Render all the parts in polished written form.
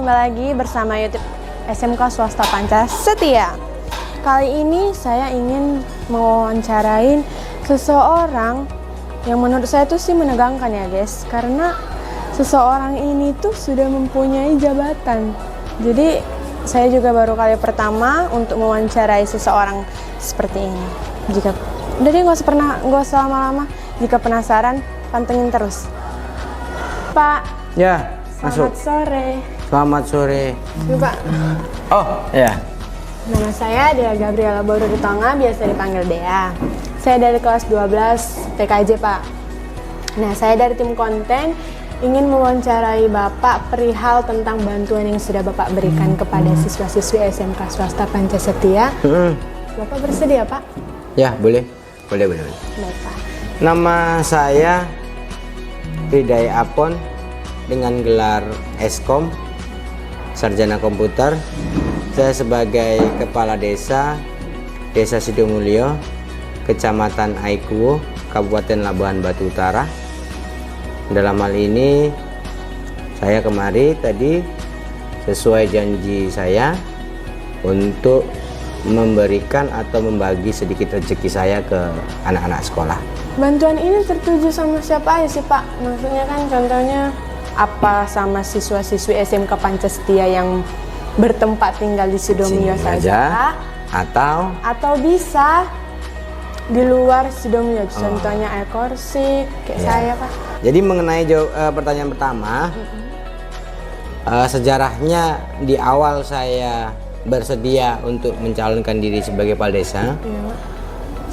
kembali lagi bersama YouTube SMK Swasta Pancasetia. Kali ini saya ingin mewawancarain seseorang yang menurut saya tuh sih menegangkan ya guys, karena seseorang ini tuh sudah mempunyai jabatan. Jadi saya juga baru kali pertama untuk mewawancarai seseorang seperti ini. Jadi nggak usah lama-lama. Jika penasaran, pantengin terus. Pak. Ya, Selamat masuk. sore. Selamat sore. Yuk, Pak. Oh, ya. Nama saya Dea Gabriela Borutonga, biasa dipanggil Dea. Saya dari kelas 12 PKJ, Pak. Nah, saya dari tim konten ingin mewawancarai Bapak perihal tentang bantuan yang sudah Bapak berikan kepada siswa-siswi SMK Swasta Pancasetia. Bapak bersedia, Pak? Ya, boleh. Boleh. Baik, Pak. Nama saya Hidayah Apon dengan gelar Eskom, Sarjana Komputer. Saya sebagai Kepala Desa Sidomulyo, Kecamatan Aikuwo, Kabupaten Labuhan Batu Utara. Dalam hal ini saya kemari tadi sesuai janji saya untuk memberikan atau membagi sedikit rezeki saya ke anak-anak sekolah. Bantuan ini tertuju sama siapa aja sih, Pak? Maksudnya kan contohnya apa sama siswa-siswi SMK Pancasetia yang bertempat tinggal di Sidomulyo saja, atau bisa di luar Sidomulyo, contohnya Ekorsik kayak saya, Pak. Jadi mengenai pertanyaan pertama, sejarahnya di awal saya bersedia untuk mencalonkan diri sebagai kepala desa,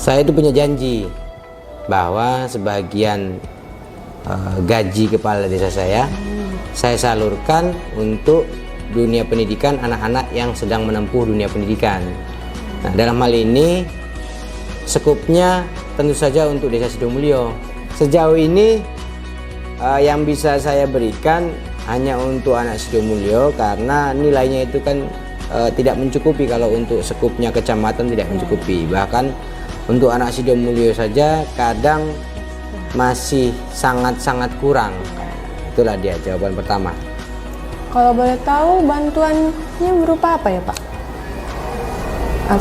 saya itu punya janji bahwa sebagian gaji kepala desa saya salurkan untuk dunia pendidikan anak-anak yang sedang menempuh dunia pendidikan. Nah, dalam hal ini skupnya tentu saja untuk Desa Sidomulyo. Sejauh ini yang bisa saya berikan hanya untuk anak Sidomulyo karena nilainya itu kan tidak mencukupi. Kalau untuk skupnya kecamatan tidak mencukupi. Bahkan untuk anak Sidomulyo saja kadang masih sangat-sangat kurang. Itulah dia jawaban pertama. Kalau boleh tahu bantuannya berupa apa ya, Pak?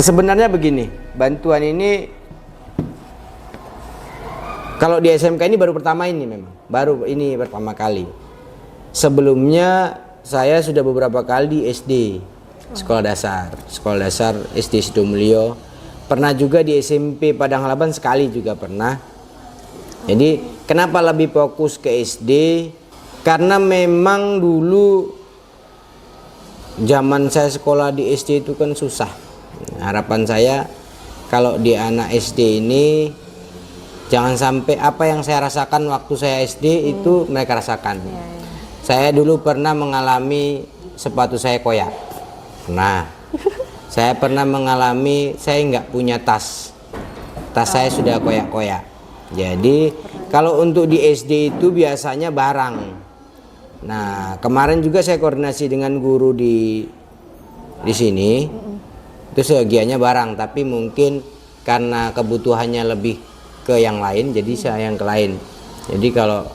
Sebenarnya begini, bantuan ini kalau di SMK ini baru pertama ini, memang baru ini pertama kali. Sebelumnya saya sudah beberapa kali di SD, sekolah dasar SD Sidomulyo. Pernah juga di SMP Padang Halaban sekali juga pernah. Jadi kenapa lebih fokus ke SD? Karena memang dulu zaman saya sekolah di SD itu kan susah. Harapan saya kalau di anak SD ini jangan sampai apa yang saya rasakan waktu saya SD itu mereka rasakan. Saya dulu pernah mengalami sepatu saya koyak. Nah, saya pernah mengalami saya nggak punya tas saya sudah koyak-koyak. Jadi kalau untuk di SD itu biasanya barang. Nah, kemarin juga saya koordinasi dengan guru di sini. Itu sebagiannya barang, tapi mungkin karena kebutuhannya lebih ke yang lain, jadi saya yang ke lain. Jadi kalau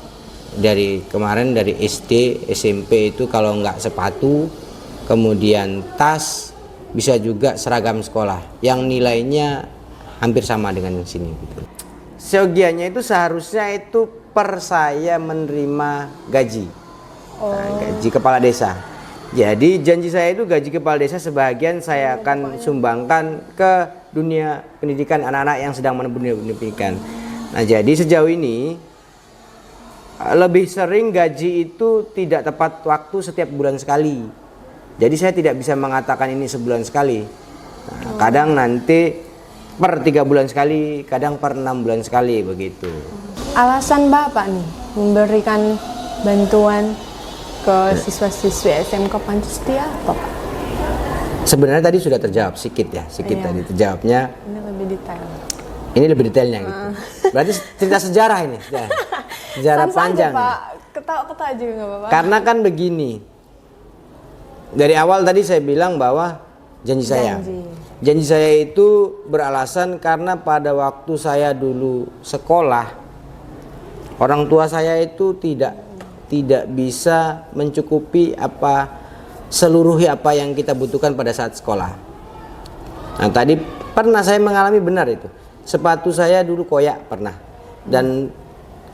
dari kemarin dari SD, SMP itu kalau nggak sepatu, kemudian tas, bisa juga seragam sekolah yang nilainya hampir sama dengan yang sini. Gitu. Seyogianya itu seharusnya itu per saya menerima gaji. Nah, gaji kepala desa. Jadi janji saya itu gaji kepala desa sebagian saya akan sumbangkan ke dunia pendidikan anak-anak yang sedang menempuh dunia pendidikan. Nah, jadi sejauh ini lebih sering gaji itu tidak tepat waktu setiap bulan sekali. Jadi saya tidak bisa mengatakan ini sebulan sekali. Nah, kadang nanti per 3 bulan sekali, kadang per 6 bulan sekali begitu. Alasan Bapak nih memberikan bantuan ke siswa-siswi SMK Pancasetia apa, Pak? Sebenarnya tadi sudah terjawab sedikit tadi terjawabnya. Ini lebih detail. Ini lebih detailnya gitu. Berarti cerita sejarah ini, sejarah panjang. Aja, Pak. Ketawa-ketawa juga nggak apa-apa. Karena kan begini. Dari awal tadi saya bilang bahwa janji saya itu beralasan karena pada waktu saya dulu sekolah, orang tua saya itu tidak bisa mencukupi apa seluruh apa yang kita butuhkan pada saat sekolah. Nah, tadi pernah saya mengalami benar itu. Sepatu saya dulu koyak pernah. Dan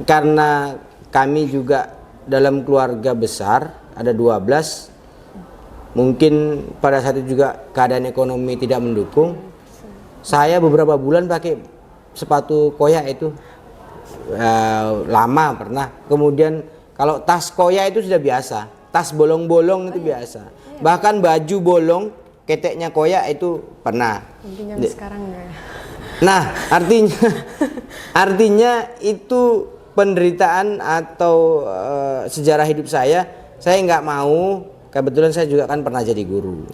karena kami juga dalam keluarga besar, ada 12, mungkin pada saat itu juga keadaan ekonomi tidak mendukung. Saya beberapa bulan pakai sepatu koyak itu, lama pernah. Kemudian kalau tas koyak itu sudah biasa, tas bolong-bolong itu biasa. Bahkan baju bolong, keteknya koyak itu pernah. Mungkin sekarang ya. Nah, artinya itu penderitaan atau sejarah hidup saya. Saya nggak mau. Kebetulan saya juga kan pernah jadi guru.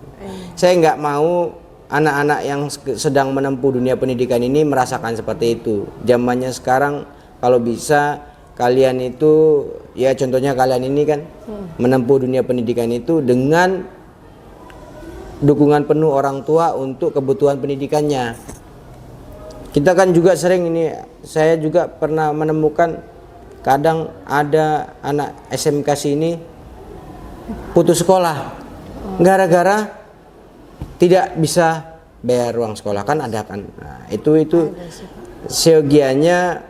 Saya nggak mau anak-anak yang sedang menempuh dunia pendidikan ini merasakan seperti itu. Zamannya sekarang kalau bisa kalian itu, ya contohnya kalian ini kan menempuh dunia pendidikan itu dengan dukungan penuh orang tua untuk kebutuhan pendidikannya. Kita kan juga sering ini, saya juga pernah menemukan kadang ada anak SMK sini putus sekolah gara-gara tidak bisa bayar uang sekolah, kan ada kan. Nah, itu seyogianya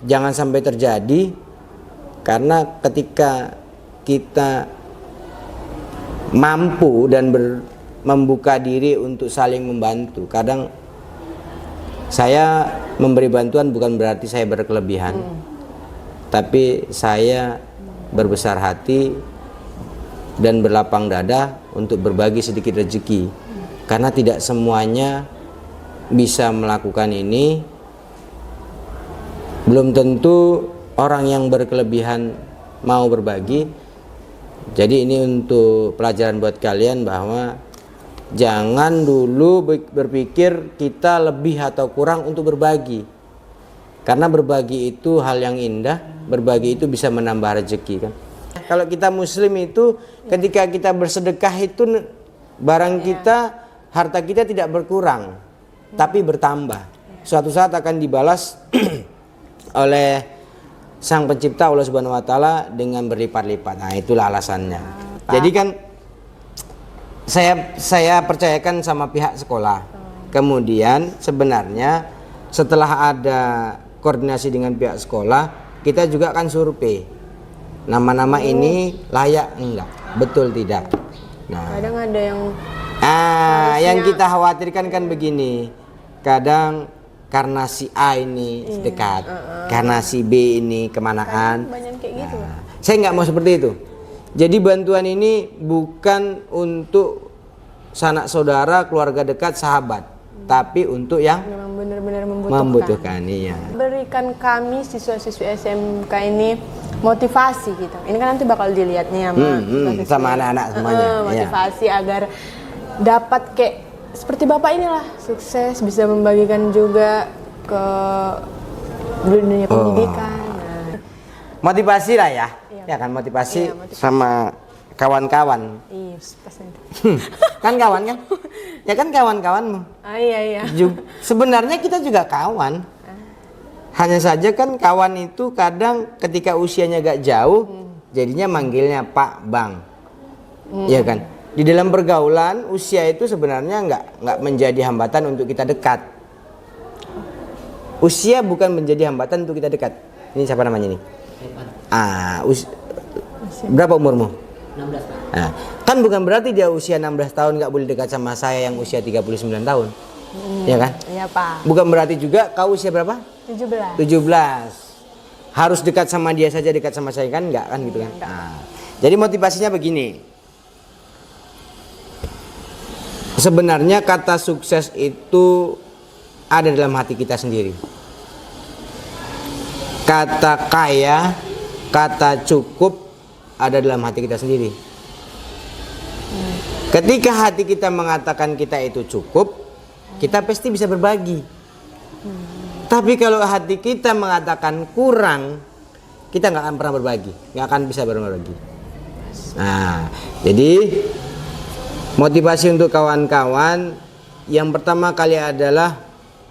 jangan sampai terjadi, karena ketika kita mampu dan membuka diri untuk saling membantu. Kadang saya memberi bantuan bukan berarti saya berkelebihan, tapi saya berbesar hati dan berlapang dada untuk berbagi sedikit rezeki. Karena tidak semuanya bisa melakukan ini. Belum tentu orang yang berkelebihan mau berbagi. Jadi ini untuk pelajaran buat kalian bahwa jangan dulu berpikir kita lebih atau kurang untuk berbagi. Karena berbagi itu hal yang indah, berbagi itu bisa menambah rezeki kan. Kalau kita muslim itu ketika kita bersedekah itu barang kita, harta kita tidak berkurang, tapi bertambah. Suatu saat akan dibalas oleh Sang Pencipta Allah Subhanahu wa taala dengan berlipat-lipat. Nah, itulah alasannya. Jadi kan saya percayakan sama pihak sekolah. Kemudian sebenarnya setelah ada koordinasi dengan pihak sekolah, kita juga akan survei. Nama-nama ini layak enggak? Betul tidak? Nah, Kadang ada yang yang kita khawatirkan kan begini. Kadang karena si A ini dekat, karena si B ini kemanaan. banyak kayak gitu. Saya nggak mau seperti itu. Jadi bantuan ini bukan untuk sanak saudara, keluarga dekat, sahabat, tapi untuk yang Memang benar-benar membutuhkan. Iya. Berikan kami siswa-siswi SMK ini motivasi gitu. Ini kan nanti bakal dilihat nih siswa-siswi. Sama anak-anak semuanya. Motivasi agar dapat kayak seperti Bapak inilah, sukses, bisa membagikan juga ke dunia pendidikan. Nah. Motivasi lah ya. Iya. Ya kan motivasi, Iya, motivasi. sama kawan-kawan. Iya, pasti. Kan kawan kan? Ya kan kawan-kawanmu. Iya. Sebenarnya kita juga kawan. Hanya saja kan kawan itu kadang ketika usianya gak jauh, jadinya manggilnya Pak, Bang. Iya kan? Di dalam pergaulan usia itu sebenarnya nggak menjadi hambatan untuk kita dekat. Usia bukan menjadi hambatan untuk kita dekat. Ini siapa namanya nih? Berapa umurmu? 16 Pak. Nah, kan bukan berarti dia usia 16 tahun nggak boleh dekat sama saya yang usia 39 tahun. Ya kan? Iya, Pak. Bukan berarti juga kau usia berapa? 17. 17. Harus dekat sama dia saja, dekat sama saya kan enggak kan gitu kan. Nah, jadi motivasinya begini. Sebenarnya kata sukses itu ada dalam hati kita sendiri. Kata kaya, kata cukup ada dalam hati kita sendiri. Ketika hati kita mengatakan kita itu cukup, kita pasti bisa berbagi. Tapi kalau hati kita mengatakan kurang, kita nggak akan pernah berbagi, nggak akan bisa berbagi. Nah, jadi motivasi untuk kawan-kawan yang pertama kali adalah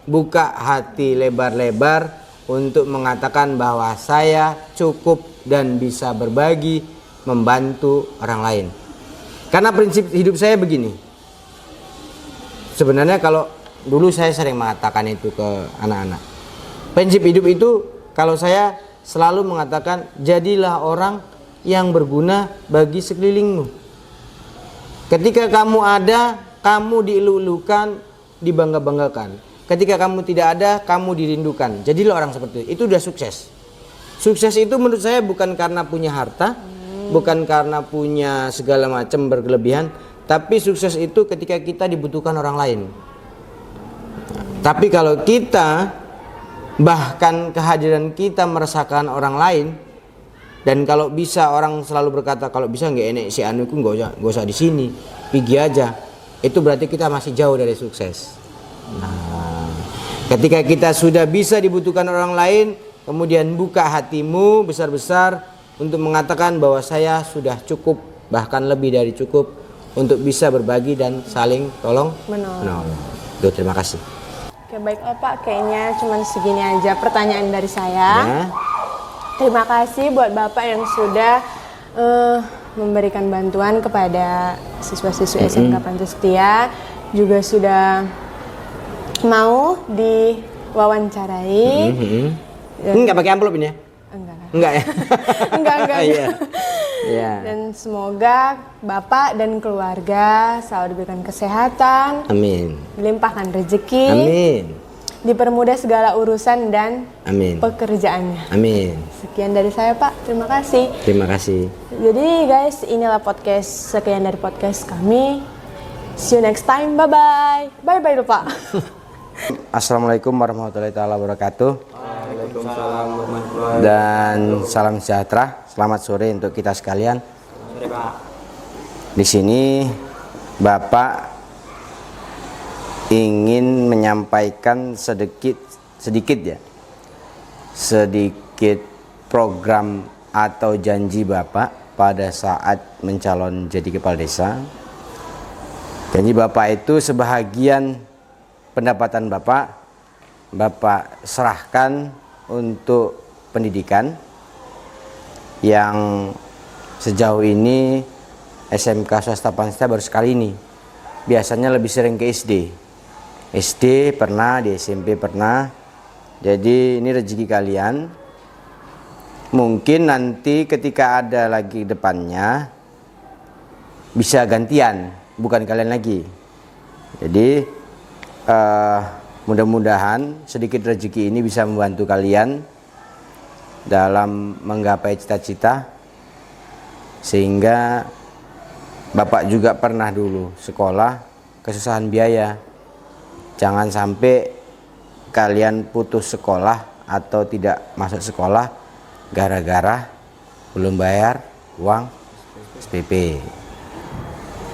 buka hati lebar-lebar untuk mengatakan bahwa saya cukup dan bisa berbagi, membantu orang lain. Karena prinsip hidup saya begini. Sebenarnya kalau dulu saya sering mengatakan itu ke anak-anak. Prinsip hidup itu kalau saya selalu mengatakan jadilah orang yang berguna bagi sekelilingmu. Ketika kamu ada, kamu dielu-elukan, dibangga-banggakan. Ketika kamu tidak ada, kamu dirindukan. Jadilah orang seperti itu. Itu udah sukses. Sukses itu menurut saya bukan karena punya harta, bukan karena punya segala macam berkelebihan, tapi sukses itu ketika kita dibutuhkan orang lain. Tapi kalau kita bahkan kehadiran kita meresahkan orang lain, dan kalau bisa orang selalu berkata kalau bisa nggak enek si anu itu nggak usah di sini, pergi aja. Itu berarti kita masih jauh dari sukses. Nah, ketika kita sudah bisa dibutuhkan orang lain, kemudian buka hatimu besar-besar untuk mengatakan bahwa saya sudah cukup, bahkan lebih dari cukup untuk bisa berbagi dan saling tolong menolong. Duh, terima kasih. Oke, baiklah Pak, kayaknya cuma segini aja pertanyaan dari saya. Ya. Terima kasih buat Bapak yang sudah memberikan bantuan kepada siswa-siswi SMK Pancasila, juga sudah mau diwawancarai. Enggak pakai amplop ini ya? Enggak. Enggak ya? Enggak. Iya. Iya. Dan semoga Bapak dan keluarga selalu diberikan kesehatan, Amin. dilimpahkan rezeki, Amin. dipermudah segala urusan dan Amin. pekerjaannya. Amin. Sekian dari saya Pak, terima kasih. Terima kasih. Jadi guys, inilah sekian dari podcast kami. See you next time, bye-bye. Bye-bye dulu Pak. Assalamualaikum warahmatullahi wabarakatuh. Dan salam sejahtera. Selamat sore untuk kita sekalian. Sore Pak. Di sini Bapak ingin menyampaikan sedikit program atau janji Bapak pada saat mencalon jadi kepala desa. Janji Bapak itu sebahagian pendapatan Bapak serahkan untuk pendidikan yang sejauh ini SMK swasta Pancasila baru sekali ini. Biasanya lebih sering ke SD pernah, di SMP pernah. Jadi ini rezeki kalian. Mungkin nanti ketika ada lagi depannya bisa gantian, bukan kalian lagi. Jadi mudah-mudahan sedikit rezeki ini bisa membantu kalian dalam menggapai cita-cita, sehingga Bapak juga pernah dulu sekolah kesusahan biaya. Jangan sampai kalian putus sekolah atau tidak masuk sekolah gara-gara belum bayar uang SPP.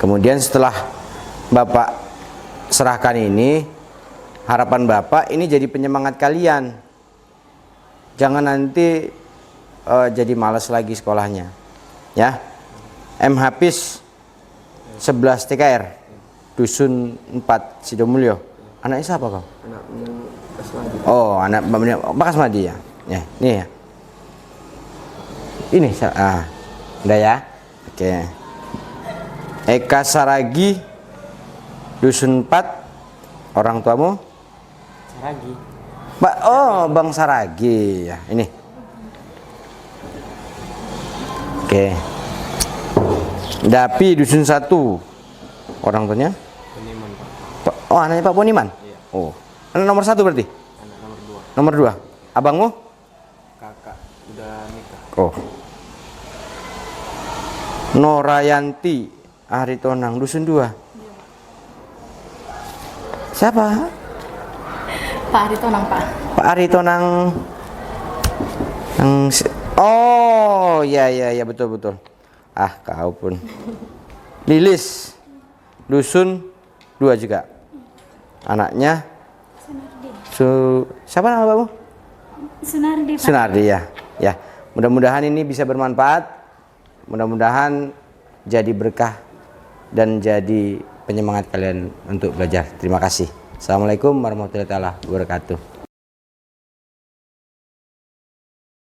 Kemudian setelah Bapak serahkan ini, harapan Bapak ini jadi penyemangat kalian. Jangan nanti jadi malas lagi sekolahnya. Ya. M. Hafiz 11 TKR Dusun 4 Sidomulyo. Anaknya siapa kau? Anaknya Kasmadi. Oh, anak Pak Kasmadi ya. Ya, ini ya. Ini udah ya. Oke. Eka Saragi Dusun 4. Orang tuamu? Saragi. Bang Saragi ya. Ini. Oke. Dapi Dusun 1. Orang tuanya? Poniman Pak. Oh, anaknya Pak Poniman? Iya. Oh. Anak nomor 1 berarti? Anak nomor 2. Nomor 2. Abangmu? Kakak udah nikah. Oh. Norayanti Aritonang Dusun 2. Siapa? Pak Aritonang, Pak. Pak Aritonang. Oh, ya betul. Ah, kau pun. Lilis Dusun 2 juga. Anaknya siapa nama kamu? Sunardi, Pak. Sunardi ya. Ya, mudah-mudahan ini bisa bermanfaat. Mudah-mudahan jadi berkah dan jadi penyemangat kalian untuk belajar. Terima kasih. Assalamualaikum warahmatullahi wabarakatuh.